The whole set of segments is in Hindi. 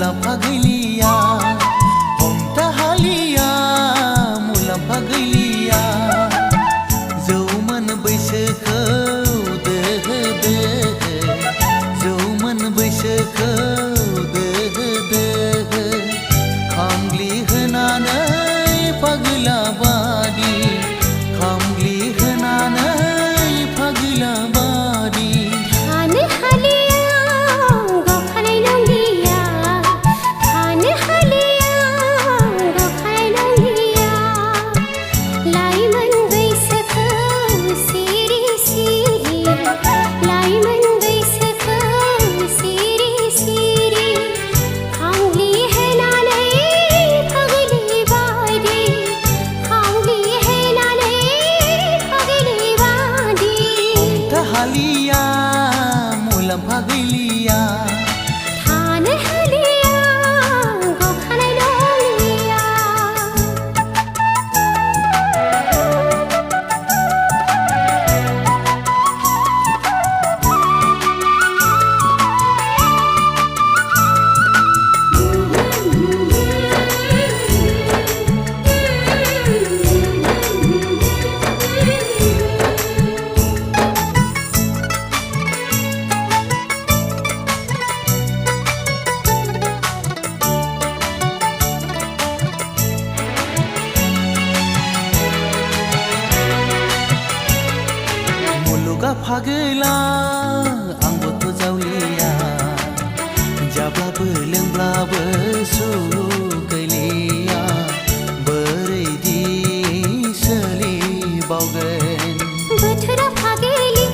मुलाम्फा गैलिया हमथाहालिया मुलाम्फा गैलिया जौमोन बैसोखौ दोहो दोहो जौमोन बैसोखौ दोहो दोहो खामग्लि होनानै फागला बादि खामग्लि होनानै फागला बादि थानो हालिया गखानाय नंलिया थानो हालिया गखानाय नंलिया लाइमोन बैसोखौ सिरि सिरि लाइमोन बैसोखौ सिरि सिरि खामग्लि होनानै फागलि बादि खामग्लि होनानै फागलि बादि हमथाहालिया मुलाम्फा गैलिया थानो हालिया गखानाय नंलिया मुलुगा फागला आंबोथ' जावलिया जाब्लाबो लोंब्लाबो सुख गैलिया बोरैदि सोलिबावगोन बोथोरा फागेलि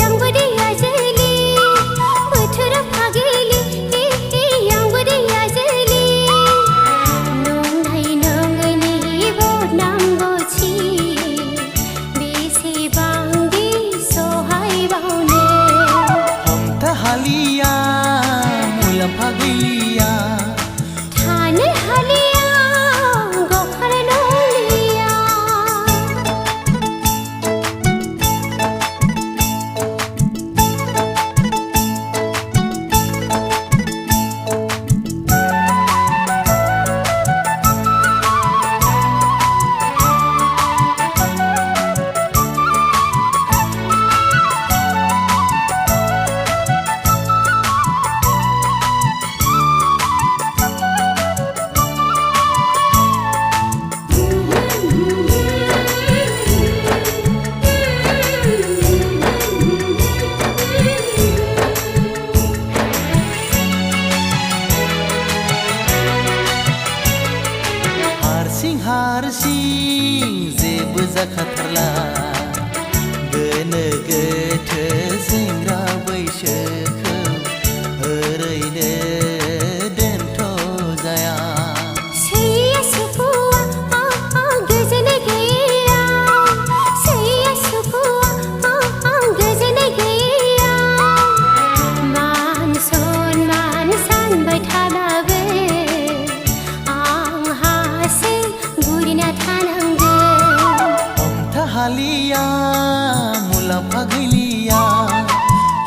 आंबो दैया जोलि बोथोरा फागेलि आंबो दैया जोलि नंनाय नङैनि बदनामगथि बेसेबांदि सहायबावनो हमथाहालिया मुलाम्फा गैलिया थानो हालिया गखानाय नंलिया हारसिं जेबो जाखाथारला गोनो गोथो सेंग्रा बैसोखौ ओरैनो दोनथ' जाया सैया सुखुआ गोजोनै गैया सैया सुखुआ गोजोनै गैया मान सनमान सानबाय थाब्लाबो आंहासो बुरिना थानांगोन हमथाहालिया मुलाम्फा गैलिया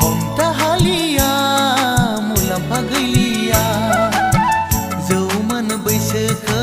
हमथाहालिया मुलाम्फा गैलिया जौमोन बैसोखौ